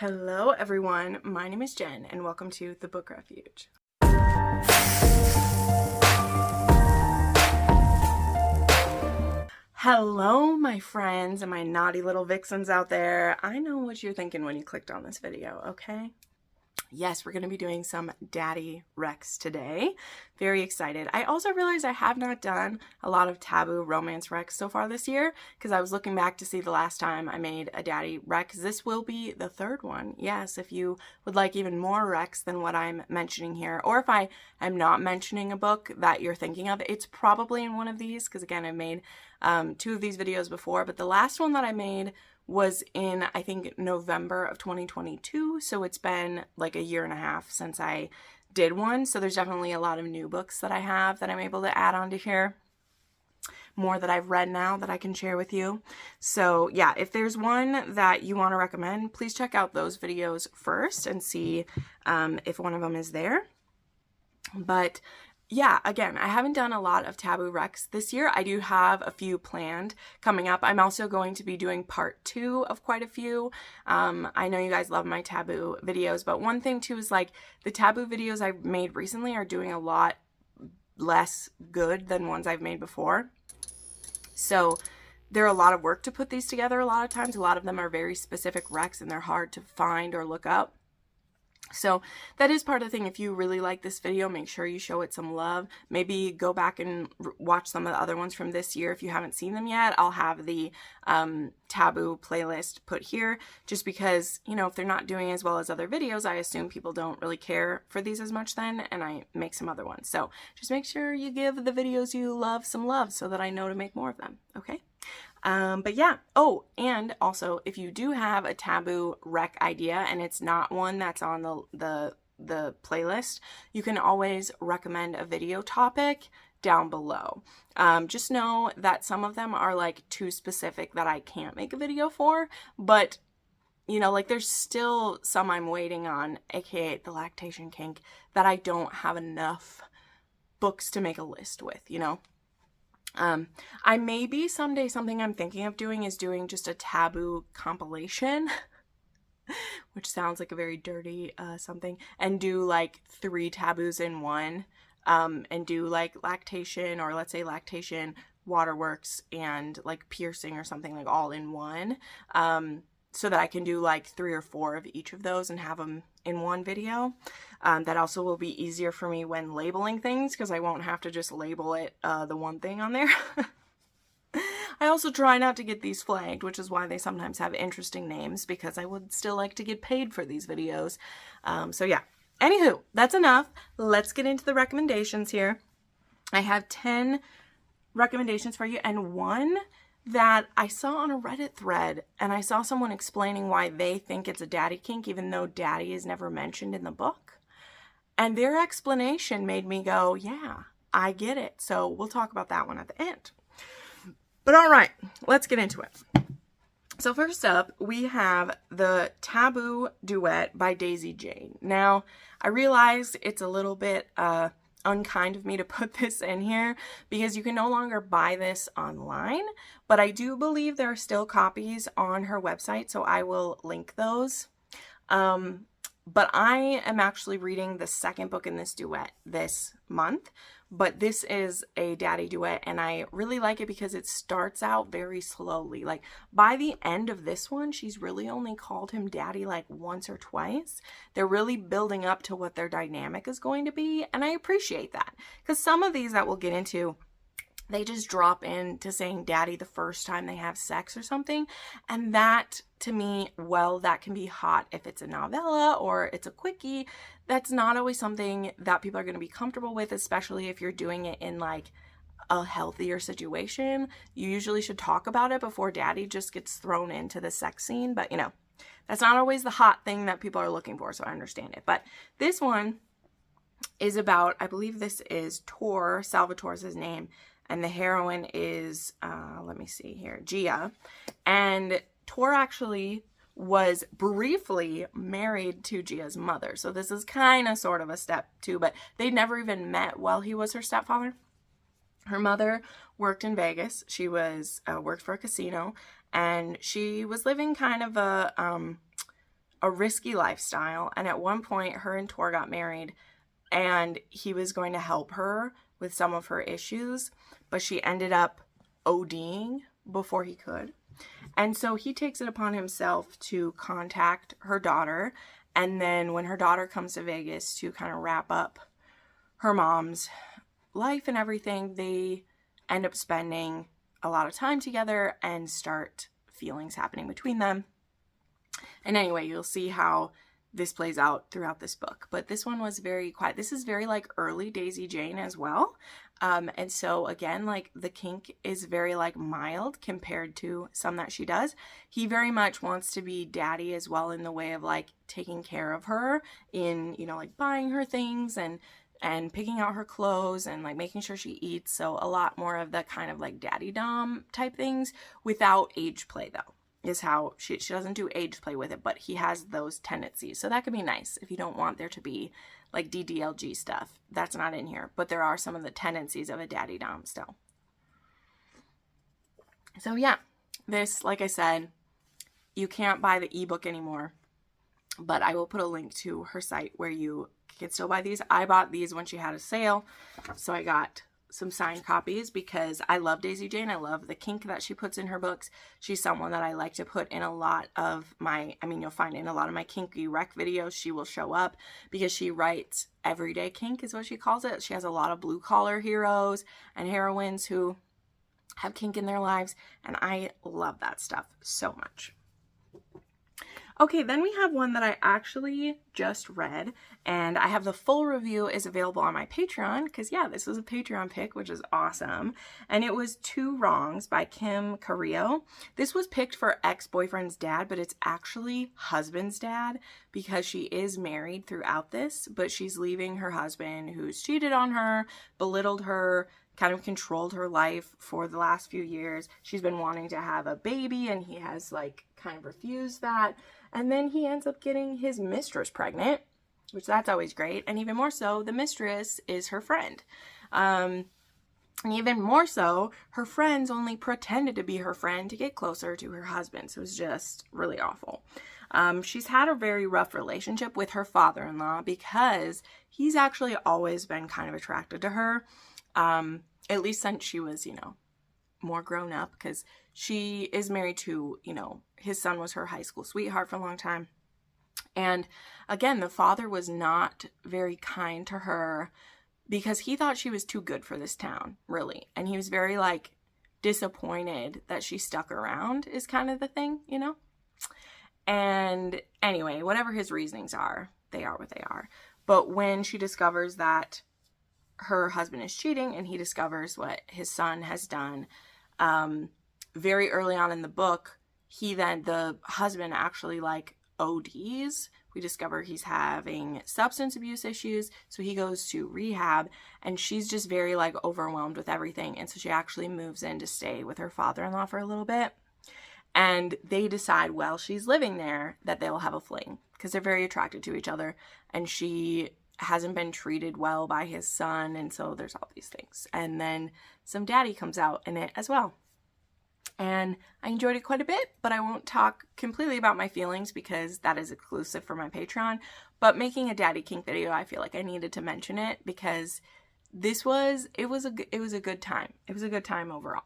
Hello everyone, my name is Jen and welcome to the Book Refuge. Hello my friends and my naughty little vixens out there. I know what you're thinking when you clicked on this video, okay? Yes, we're going to be doing some daddy recs today. Very excited. I also realized I have not done a lot of taboo romance recs so far this year because I was looking back to see the last time I made a daddy rec. This will be the third one. Yes, if you would like even more recs than what I'm mentioning here, or if I am not mentioning a book that you're thinking of, it's probably in one of these because again, I've made two of these videos before, but the last one that I made was in, I think, November of 2022, so it's been like a year and a half since I did one, so there's definitely a lot of new books that I have that I'm able to add onto here, more that I've read now that I can share with you. So yeah, if there's one that you want to recommend, please check out those videos first and see if one of them is there. But yeah, again, I haven't done a lot of taboo recs this year. I do have a few planned coming up. I'm also going to be doing part 2 of quite a few. I know you guys love my taboo videos, but one thing too is like the taboo videos I've made recently are doing a lot less good than ones I've made before. So they're a lot of work to put these together a lot of times. A lot of them are very specific recs and they're hard to find or look up. So that is part of the thing. If you really like this video, make sure you show it some love. Maybe go back and watch some of the other ones from this year if you haven't seen them yet. I'll have the taboo playlist put here just because, you know, if they're not doing as well as other videos, I assume people don't really care for these as much then, and I make some other ones. So just make sure you give the videos you love some love so that I know to make more of them, okay? But yeah. Oh, and also if you do have a taboo rec idea and it's not one that's on the playlist, you can always recommend a video topic down below. Just know that some of them are like too specific that I can't make a video for, but you know, like there's still some I'm waiting on, aka the lactation kink, that I don't have enough books to make a list with, you know? I maybe someday something I'm thinking of doing is doing just a taboo compilation, which sounds like a very dirty something, and do like 3 taboos in one, and do like lactation, or let's say lactation, waterworks, and like piercing or something, like all in one, so that I can do like 3 or 4 of each of those and have them in one video. That also will be easier for me when labeling things because I won't have to just label it the one thing on there. I also try not to get these flagged, which is why they sometimes have interesting names, because I would still like to get paid for these videos. So yeah, anywho, that's enough. Let's get into the recommendations here. I have 10 recommendations for you, and one that I saw on a Reddit thread, and I saw someone explaining why they think it's a daddy kink even though daddy is never mentioned in the book. And their explanation made me go, yeah, I get it. So we'll talk about that one at the end. But all right, let's get into it. So first up, we have the Taboo Duet by Daisy Jane. Now, I realize it's a little bit unkind of me to put this in here because you can no longer buy this online, but I do believe there are still copies on her website, so I will link those. But I am actually reading the second book in this duet this month, but this is a daddy duet and I really like it because it starts out very slowly. Like by the end of this one, she's really only called him daddy like once or twice. They're really building up to what their dynamic is going to be, and I appreciate that because some of these that we'll get into, they just drop into saying daddy the first time they have sex or something. And that, to me, well, that can be hot if it's a novella or it's a quickie. That's not always something that people are going to be comfortable with, especially if you're doing it in like a healthier situation. You usually should talk about it before daddy just gets thrown into the sex scene. But, you know, that's not always the hot thing that people are looking for, so I understand it. But this one is about, I believe this is Tor, Salvatore's his name, and the heroine is, let me see here, Gia. And Tor actually was briefly married to Gia's mother. So this is kind of sort of a step two, but they never even met while he was her stepfather. Her mother worked in Vegas. She was worked for a casino, and she was living kind of a a risky lifestyle. And at one point, her and Tor got married, and he was going to help her with some of her issues, but she ended up ODing before he could. And so he takes it upon himself to contact her daughter. And then when her daughter comes to Vegas to kind of wrap up her mom's life and everything, they end up spending a lot of time together and start feelings happening between them. And anyway, you'll see how this plays out throughout this book. But this one was very quiet. This is very like early Daisy Jane as well. And so again, like the kink is very like mild compared to some that she does. He very much wants to be daddy as well, in the way of like taking care of her in, you know, like buying her things and picking out her clothes and like making sure she eats. So a lot more of the kind of like daddy dom type things without age play though, is how she doesn't do age play with it, but he has those tendencies. So that could be nice if you don't want there to be like DDLG stuff. That's not in here, but there are some of the tendencies of a daddy dom still. So yeah, this, like I said, you can't buy the ebook anymore, but I will put a link to her site where you can still buy these. I bought these when she had a sale, so I got some signed copies because I love Daisy Jane. I love the kink that she puts in her books. She's someone that I like to put in a lot of my, you'll find in a lot of my kinky rec videos, she will show up because she writes everyday kink is what she calls it. She has a lot of blue collar heroes and heroines who have kink in their lives, and I love that stuff so much. Okay, then we have one that I actually just read, and I have the full review is available on my Patreon, because yeah, this was a Patreon pick, which is awesome. And it was Two Wrongs by Kim Carrillo. This was picked for ex-boyfriend's dad, but it's actually husband's dad, because she is married throughout this, but she's leaving her husband who's cheated on her, belittled her, kind of controlled her life for the last few years. She's been wanting to have a baby, and he has like kind of refused that. And then he ends up getting his mistress pregnant, which that's always great. And even more so, the mistress is her friend. And even more so, her friends only pretended to be her friend to get closer to her husband. So it was just really awful. She's had a very rough relationship with her father-in-law because he's actually always been kind of attracted to her. At least since she was, you know, more grown up, because she is married to, you know, his son was her high school sweetheart for a long time. And again, the father was not very kind to her because he thought she was too good for this town, really. And he was very like disappointed that she stuck around is kind of the thing, you know? And anyway, whatever his reasonings are, they are what they are. But when she discovers that her husband is cheating and he discovers what his son has done, very early on in the book, the husband actually like ODs. We discover he's having substance abuse issues, so he goes to rehab, and she's just very like overwhelmed with everything, and so she actually moves in to stay with her father-in-law for a little bit. And they decide while she's living there that they'll have a fling because they're very attracted to each other, and she hasn't been treated well by his son, and so there's all these things. And then some daddy comes out in it as well. And I enjoyed it quite a bit, but I won't talk completely about my feelings because that is exclusive for my Patreon. But making a daddy kink video, I feel like I needed to mention it because it was a good time. It was a good time overall.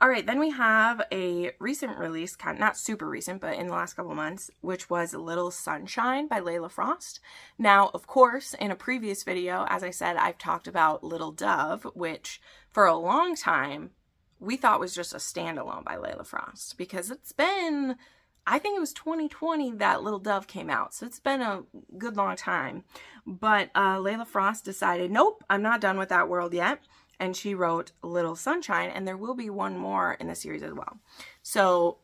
All right, then we have a recent release, kind of not super recent, but in the last couple months, which was Little Sunshine by Layla Frost. Now, of course, in a previous video, as I said, I've talked about Little Dove, which for a long time we thought was just a standalone by Layla Frost because it's been, I think it was 2020 that Little Dove came out, so it's been a good long time. But Layla Frost decided, nope, I'm not done with that world yet. And she wrote Little Sunshine, and there will be one more in the series as well. So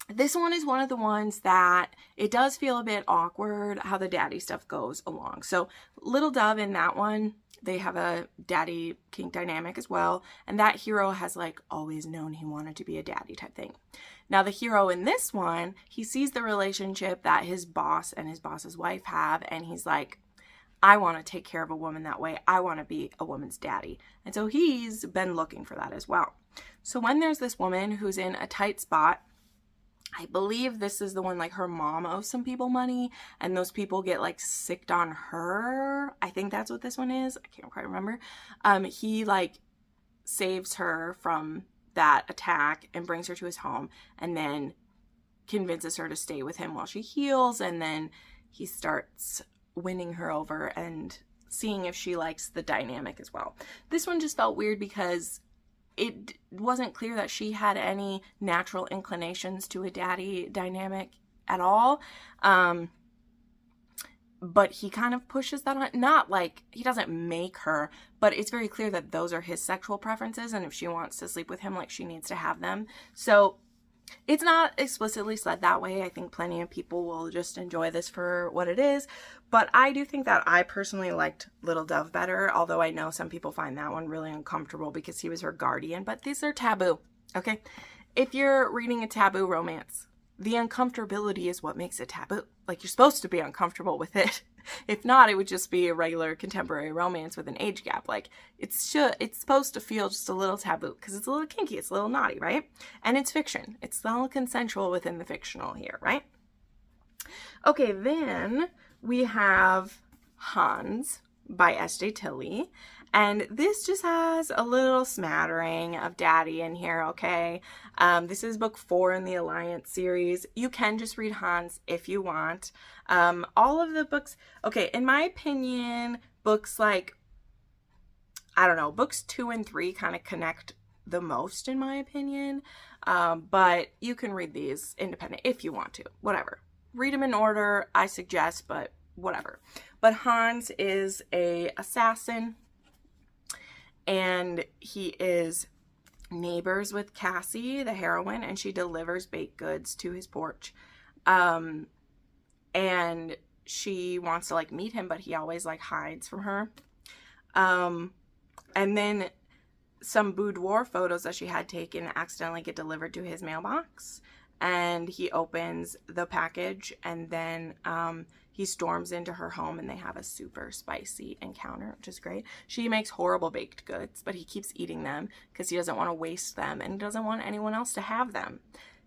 this one is one of the ones that it does feel a bit awkward how the daddy stuff goes along. So Little Dove in that one, they have a daddy kink dynamic as well. And that hero has like always known he wanted to be a daddy type thing. Now the hero in this one, he sees the relationship that his boss and his boss's wife have, and he's like, I want to take care of a woman that way. I want to be a woman's daddy. And so he's been looking for that as well. So when there's this woman who's in a tight spot I believe this is the one, like, her mom owes some people money and those people get, like, sicked on her. I think that's what this one is. I can't quite remember. He, like, saves her from that attack and brings her to his home and then convinces her to stay with him while she heals, and then he starts winning her over and seeing if she likes the dynamic as well. This one just felt weird because it wasn't clear that she had any natural inclinations to a daddy dynamic at all. But he kind of pushes that on. Not like, he doesn't make her, but it's very clear that those are his sexual preferences, and if she wants to sleep with him, like, she needs to have them. So it's not explicitly said that way. I think plenty of people will just enjoy this for what it is. But I do think that I personally liked Little Dove better, although I know some people find that one really uncomfortable because he was her guardian. But these are taboo, okay? If you're reading a taboo romance, the uncomfortability is what makes it taboo. Like, you're supposed to be uncomfortable with it. If not, it would just be a regular contemporary romance with an age gap. Like, it's supposed to feel just a little taboo because it's a little kinky, it's a little naughty, right? And it's fiction. It's all consensual within the fictional here, right? Okay, then we have Hans by S.J. Tilley. And this just has a little smattering of daddy in here, okay? This is book 4 in the Alliance series. You can just read Hans if you want. All of the books, okay, in my opinion, books like, I don't know, books 2 and 3 kind of connect the most, in my opinion. But you can read these independent if you want to, whatever. Read them in order, I suggest, but whatever. But Hans is a assassin, and he is neighbors with Cassie, the heroine, and she delivers baked goods to his porch. And she wants to, like, meet him, but he always, like, hides from her. And then some boudoir photos that she had taken accidentally get delivered to his mailbox. And he opens the package, and then he storms into her home, and they have a super spicy encounter, which is great. She makes horrible baked goods, but he keeps eating them because he doesn't want to waste them, and he doesn't want anyone else to have them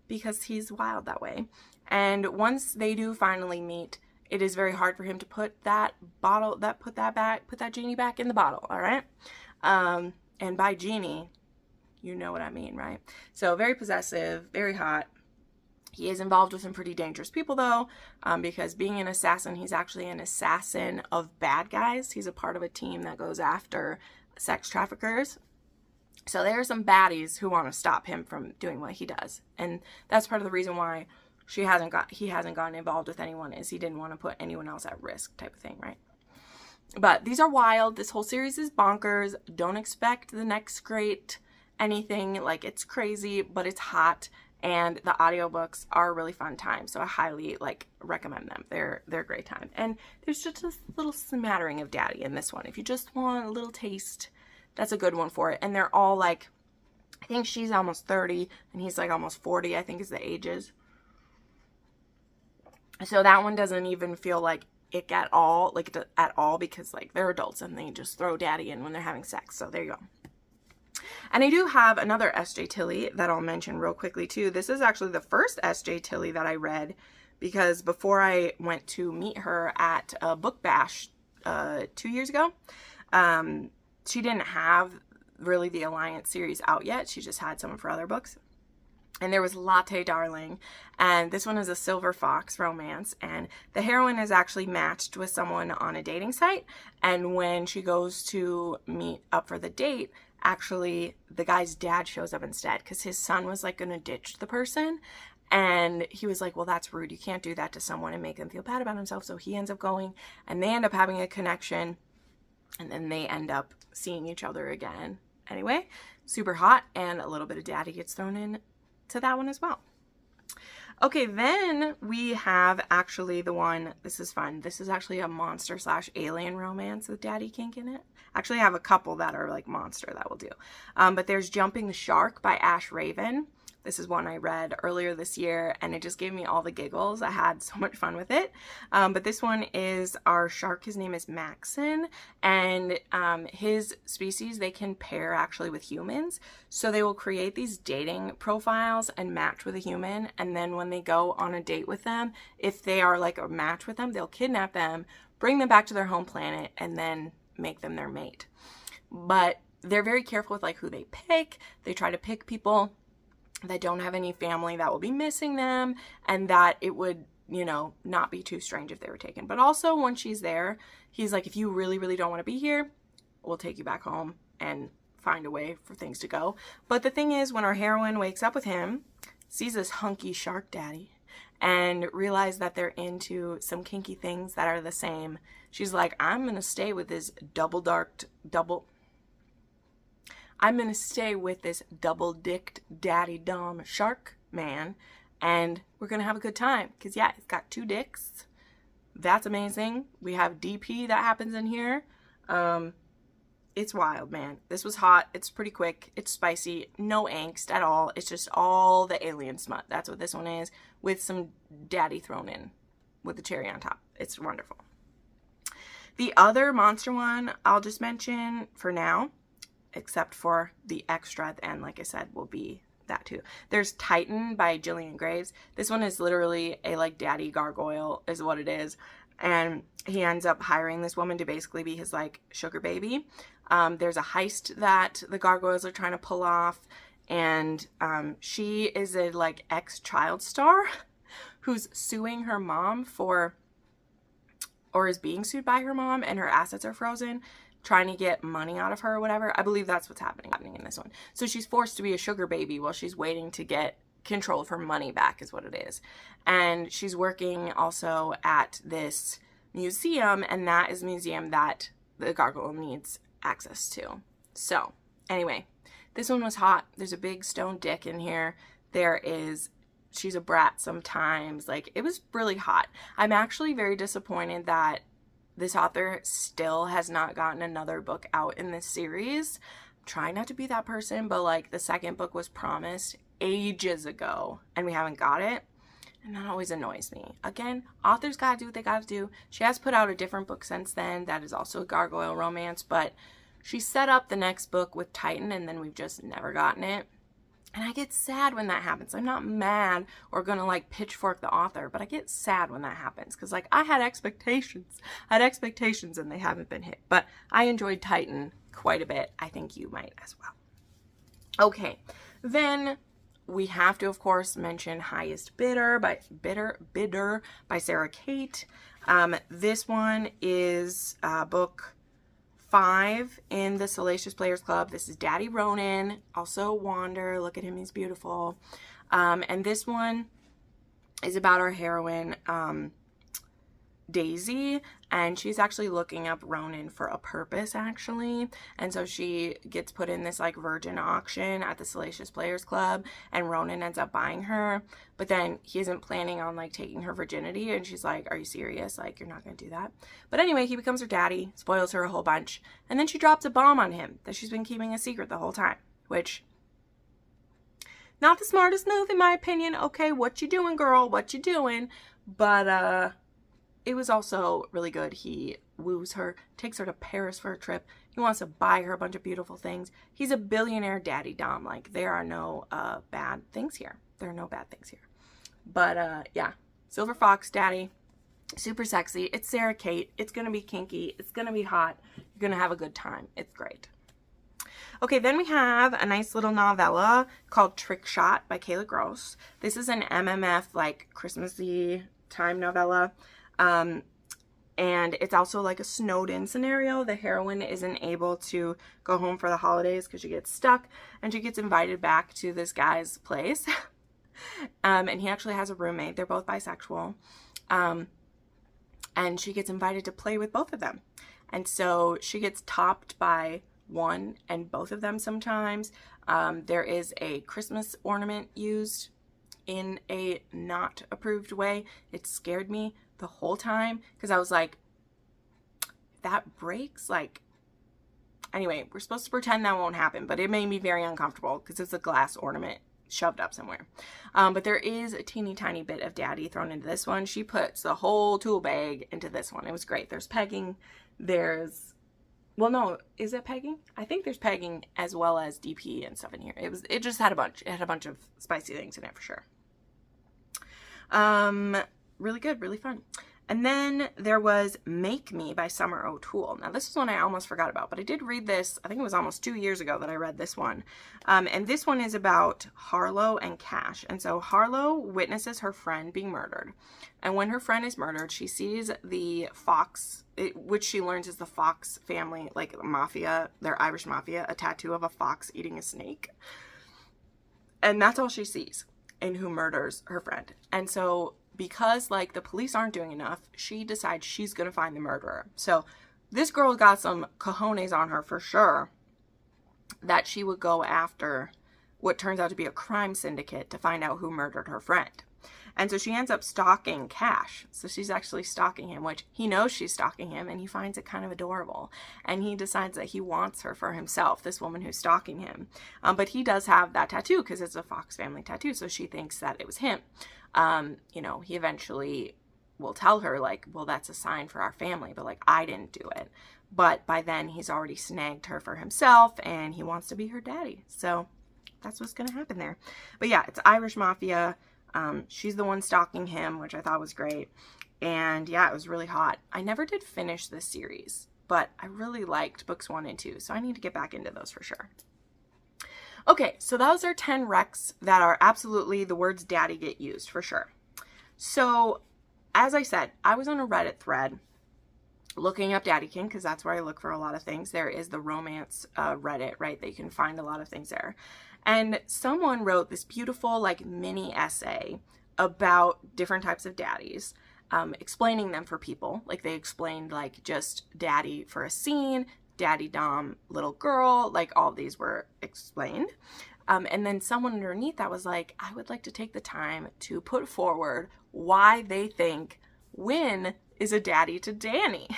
because he's wild that way. And once they do finally meet, it is very hard for him to put that genie back in the bottle, all right? And by genie, you know what I mean, right? So very possessive, very hot. He is involved with some pretty dangerous people, though, because being an assassin, he's actually an assassin of bad guys. He's a part of a team that goes after sex traffickers. So there are some baddies who want to stop him from doing what he does. And that's part of the reason why he hasn't gotten involved with anyone, is he didn't want to put anyone else at risk, type of thing, right? But these are wild. This whole series is bonkers. Don't expect the next great anything. Like, it's crazy, but it's hot. And the audiobooks are a really fun time, so I highly, like, recommend them. They're a great time. And there's just a little smattering of daddy in this one. If you just want a little taste, that's a good one for it. And they're all, like, I think she's almost 30 and he's, like, almost 40, I think is the ages. So that one doesn't even feel like ick at all, because, like, they're adults and they just throw daddy in when they're having sex. So there you go. And I do have another S.J. Tilley that I'll mention real quickly, too. This is actually the first S.J. Tilley that I read, because before I went to meet her at a book bash 2 years ago, she didn't have really the Alliance series out yet. She just had some of her other books. And there was Latte Darling, and this one is a silver fox romance, and the heroine is actually matched with someone on a dating site, and when she goes to meet up for the date, actually the guy's dad shows up instead, because his son was, like, gonna ditch the person, and he was like, well, that's rude, you can't do that to someone and make them feel bad about himself. So he ends up going, and they end up having a connection, and then they end up seeing each other again. Anyway, super hot, and a little bit of daddy gets thrown in to that one as well. Okay, then we have actually the one, this is fun. This is actually a monster/alien romance with daddy kink in it. Actually, I have a couple that are like monster that will do. But there's Jumping the Shark by Ash Raven. This is one I read earlier this year, and it just gave me all the giggles. I had so much fun with it. But this one is our shark. His name is Maxon, and his species, they can pair actually with humans. So they will create these dating profiles and match with a human, and then when they go on a date with them, if they are like a match with them, they'll kidnap them, bring them back to their home planet, and then make them their mate. But they're very careful with like who they pick. They try to pick people that don't have any family that will be missing them, and that it would, you know, not be too strange if they were taken. But also when she's there, he's like, if you really, really don't want to be here, we'll take you back home and find a way for things to go. But the thing is, when our heroine wakes up with him, sees this hunky shark daddy, and realize that they're into some kinky things that are the same, she's like, I'm going to stay with this double-dicked daddy dom shark man, and we're going to have a good time. Because, yeah, it's got 2 dicks. That's amazing. We have DP that happens in here. It's wild, man. This was hot. It's pretty quick. It's spicy. No angst at all. It's just all the alien smut. That's what this one is, with some daddy thrown in with the cherry on top. It's wonderful. The other monster one I'll just mention for now, except for the extra at the end, like I said, will be that too. There's Titan by Gillian Graves. This one is literally a like daddy gargoyle is what it is. And he ends up hiring this woman to basically be his like sugar baby. There's a heist that the gargoyles are trying to pull off. And she is a like ex-child star who's suing her mom for, or is being sued by her mom, and her assets are frozen, trying to get money out of her or whatever. I believe that's what's happening in this one. So she's forced to be a sugar baby while she's waiting to get control of her money back is what it is. And she's working also at this museum, and that is a museum that the gargoyle needs access to. So anyway, this one was hot. There's a big stone dick in here. She's a brat sometimes. Like, it was really hot. I'm actually very disappointed that this author still has not gotten another book out in this series. I'm trying not to be that person, but like the second book was promised ages ago and we haven't got it. And that always annoys me. Again, authors gotta do what they gotta do. She has put out a different book since then that is also a gargoyle romance, but she set up the next book with Titan and then we've just never gotten it. And I get sad when that happens. I'm not mad or gonna like pitchfork the author, but I get sad when that happens because like I had expectations and they haven't been hit. But I enjoyed Titan quite a bit. I think you might as well. Okay, then we have to of course mention Highest Bidder by Sarah Kate. This one is book 5 in the Salacious Players Club. This is Daddy Ronan, also Wander. Look at him, he's beautiful. And this one is about our heroine, Daisy, and she's actually looking up Ronan for a purpose, actually. And so she gets put in this like virgin auction at the Salacious Players Club, and Ronan ends up buying her, but then he isn't planning on like taking her virginity, and she's like, are you serious? Like, you're not gonna do that? But anyway, he becomes her daddy, spoils her a whole bunch, and then she drops a bomb on him that she's been keeping a secret the whole time, which, not the smartest move in my opinion. Okay, what you doing, girl? What you doing? But it was also really good. He woos her, takes her to Paris for a trip. He wants to buy her a bunch of beautiful things. He's a billionaire daddy dom. Like, there are no bad things here. There are no bad things here. But yeah, Silver Fox daddy, super sexy. It's Sarah Kate. It's gonna be kinky. It's gonna be hot. You're gonna have a good time. It's great. Okay, then we have a nice little novella called Trickshot by Kayla Gross. This is an MMF, like, Christmassy time novella. And it's also like a snowed-in scenario. The heroine isn't able to go home for the holidays because she gets stuck, and she gets invited back to this guy's place. And he actually has a roommate. They're both bisexual. And she gets invited to play with both of them. And so she gets topped by one and both of them sometimes. There is a Christmas ornament used in a not approved way. It scared me the whole time because I was like, that breaks, like, anyway, we're supposed to pretend that won't happen, but it made me very uncomfortable because it's a glass ornament shoved up somewhere. But there is a teeny tiny bit of daddy thrown into this one. She puts the whole tool bag into this one. It was great. There's pegging. There's, well, no, is it pegging? I think there's pegging as well as DP and stuff in here. It just had a bunch. It had a bunch of spicy things in it for sure. Really good, really fun. And then there was Make Me by Summer O'Toole. Now, this is one I almost forgot about, but I did read this. I think it was almost 2 years ago that I read this one. And this one is about Harlow and Cash. And so Harlow witnesses her friend being murdered. And when her friend is murdered, she sees the Fox, which she learns is the Fox family, like mafia, their Irish mafia, a tattoo of a fox eating a snake. And that's all she sees in who murders her friend. And so because like the police aren't doing enough, she decides she's going to find the murderer. So this girl got some cojones on her for sure, that she would go after what turns out to be a crime syndicate to find out who murdered her friend. And so she ends up stalking Cash. So she's actually stalking him, which he knows she's stalking him, and he finds it kind of adorable. And he decides that he wants her for himself, this woman who's stalking him. But he does have that tattoo because it's a Fox family tattoo, so she thinks that it was him. You know, he eventually will tell her, like, well, that's a sign for our family, but, like, I didn't do it. But by then, he's already snagged her for himself, and he wants to be her daddy. So that's what's going to happen there. But yeah, it's Irish mafia. She's the one stalking him, which I thought was great. And yeah, it was really hot. I never did finish this series, but I really liked books 1 and 2, so I need to get back into those for sure. Okay, so those are 10 recs that are absolutely the words daddy get used for sure. So as I said, I was on a Reddit thread looking up Daddy King because that's where I look for a lot of things. There is the romance Reddit, right? That you can find a lot of things there. And someone wrote this beautiful like mini essay about different types of daddies, explaining them for people. Like they explained like just daddy for a scene, daddy dom, little girl, like all of these were explained. And then someone underneath that was like, I would like to take the time to put forward why they think Win is a daddy to Danny.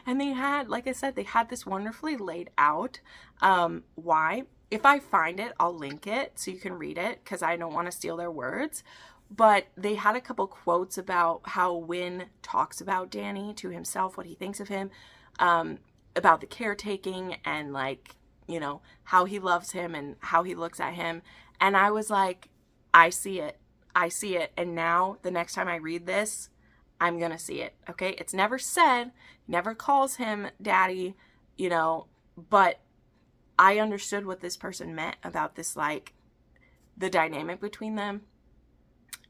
And they had, like I said, they had this wonderfully laid out why. If I find it, I'll link it so you can read it because I don't want to steal their words. But they had a couple quotes about how Win talks about Danny to himself, what he thinks of him, about the caretaking and like, you know, how he loves him and how he looks at him. And I was like, I see it. I see it. And now the next time I read this, I'm going to see it. Okay. It's never said, never calls him daddy, you know, but I understood what this person meant about this, like the dynamic between them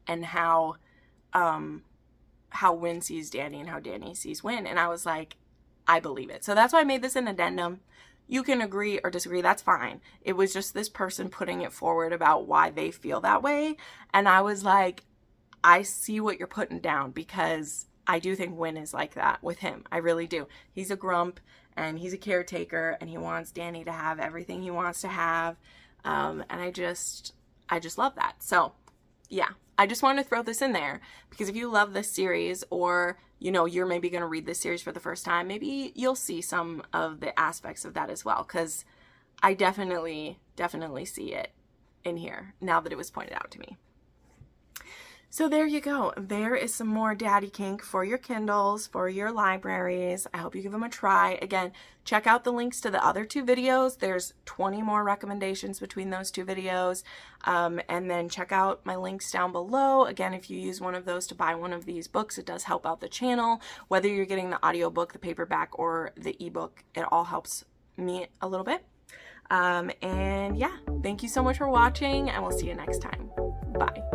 and how Win sees Danny and how Danny sees Win. And I was like, I believe it. So that's why I made this an addendum. You can agree or disagree. That's fine. It was just this person putting it forward about why they feel that way. And I was like, I see what you're putting down because I do think Win is like that with him. I really do. He's a grump and he's a caretaker and he wants Danny to have everything he wants to have. And I just love that. So yeah, I just wanted to throw this in there because if you love this series or, you know, you're maybe going to read this series for the first time, maybe you'll see some of the aspects of that as well. Because I definitely see it in here now that it was pointed out to me. So there you go. There is some more daddy kink for your Kindles, for your libraries. I hope you give them a try. Again, check out the links to the other 2 videos. There's 20 more recommendations between those 2 videos. And then check out my links down below. Again, if you use one of those to buy one of these books, it does help out the channel. Whether you're getting the audiobook, the paperback, or the ebook, it all helps me a little bit. And yeah, thank you so much for watching, and we'll see you next time. Bye.